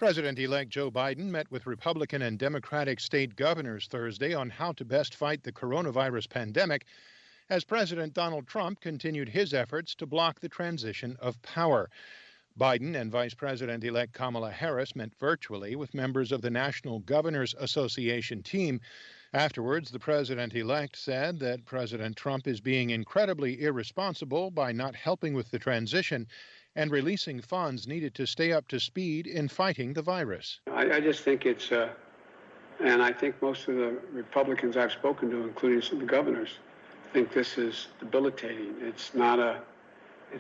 President-elect Joe Biden met with Republican and Democratic state governors Thursday on how to best fight the coronavirus pandemic as President Donald Trump continued his efforts to block the transition of power. Biden and Vice President-elect Kamala Harris met virtually with members of the National Governors Association team. Afterwards, the president-elect said that President Trump is being incredibly irresponsible by not helping with the transition and releasing funds needed to stay up to speed in fighting the virus. I just think it's, and I think most of the Republicans I've spoken to, including some of the governors, think this is debilitating. It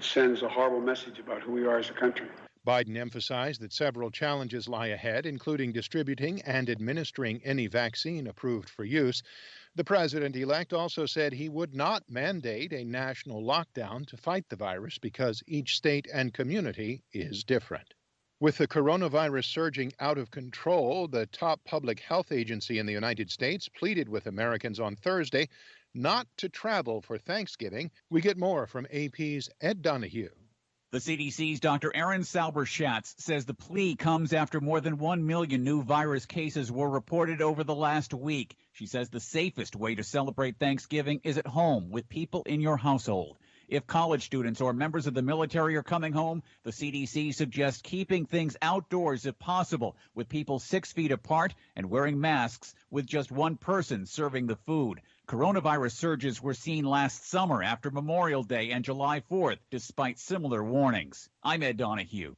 sends a horrible message about who we are as a country. Biden emphasized that several challenges lie ahead, including distributing and administering any vaccine approved for use. The president-elect also said he would not mandate a national lockdown to fight the virus because each state and community is different. With the coronavirus surging out of control, the top public health agency in the United States pleaded with Americans on Thursday not to travel for Thanksgiving. We get more from AP's Ed Donahue. The CDC's Dr. Erin Sauber-Schatz says the plea comes after more than 1 million new virus cases were reported over the last week. She says the safest way to celebrate Thanksgiving is at home with people in your household. If college students or members of the military are coming home, the CDC suggests keeping things outdoors if possible, with people 6 feet apart and wearing masks with just one person serving the food. Coronavirus surges were seen last summer after Memorial Day and July 4th, despite similar warnings. I'm Ed Donahue.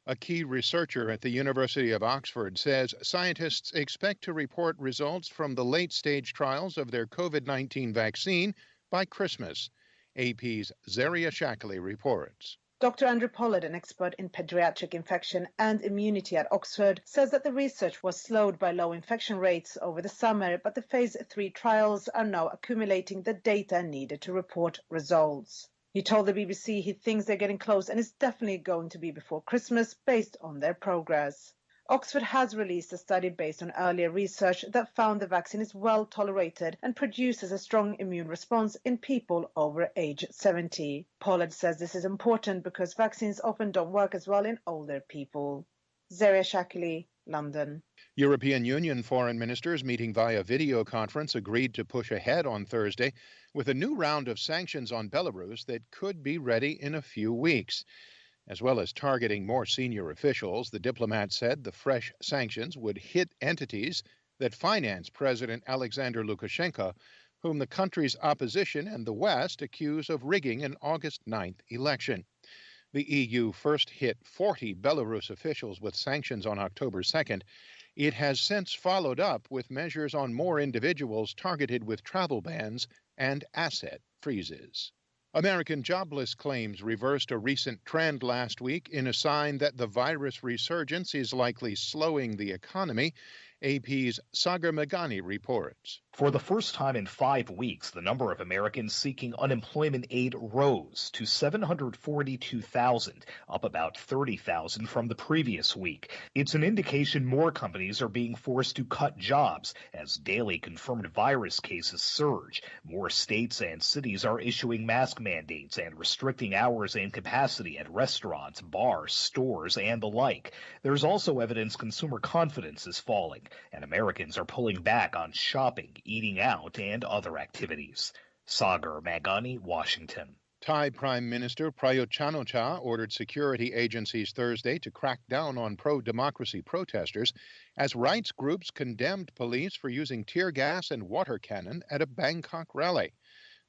A key researcher at the University of Oxford says scientists expect to report results from the late-stage trials of their COVID-19 vaccine by Christmas. AP's Zaria Shackley reports. Dr. Andrew Pollard, an expert in pediatric infection and immunity at Oxford, says that the research was slowed by low infection rates over the summer, but the phase 3 trials are now accumulating the data needed to report results. He told the BBC he thinks they're getting close and it's definitely going to be before Christmas based on their progress. Oxford has released a study based on earlier research that found the vaccine is well tolerated and produces a strong immune response in people over age 70. Pollard says this is important because vaccines often don't work as well in older people. Zaria Shackley, London. European Union foreign ministers meeting via video conference agreed to push ahead on Thursday with a new round of sanctions on Belarus that could be ready in a few weeks. As well as targeting more senior officials, the diplomat said the fresh sanctions would hit entities that finance President Alexander Lukashenko, whom the country's opposition and the West accuse of rigging an August 9th election. The EU first hit 40 Belarus officials with sanctions on October 2nd. It has since followed up with measures on more individuals targeted with travel bans and asset freezes. American jobless claims reversed a recent trend last week in a sign that the virus resurgence is likely slowing the economy. AP's Sagar Meghani reports. For the first time in 5 weeks, the number of Americans seeking unemployment aid rose to 742,000, up about 30,000 from the previous week. It's an indication more companies are being forced to cut jobs as daily confirmed virus cases surge. More states and cities are issuing mask mandates and restricting hours and capacity at restaurants, bars, stores, and the like. There's also evidence consumer confidence is falling, and Americans are pulling back on shopping, eating out, and other activities. Sagar Meghani, Washington. Thai Prime Minister Prayut Chan-o-cha ordered security agencies Thursday to crack down on pro-democracy protesters as rights groups condemned police for using tear gas and water cannon at a Bangkok rally.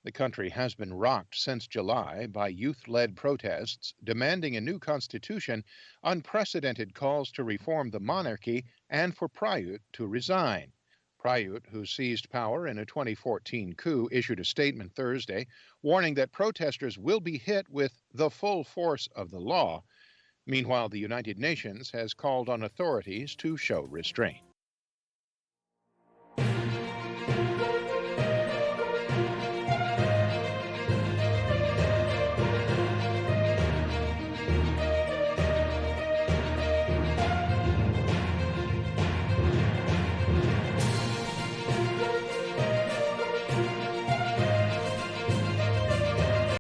The country has been rocked since July by youth-led protests demanding a new constitution, unprecedented calls to reform the monarchy, and for Prayut to resign. Prayut, who seized power in a 2014 coup, issued a statement Thursday warning that protesters will be hit with the full force of the law. Meanwhile, the United Nations has called on authorities to show restraint.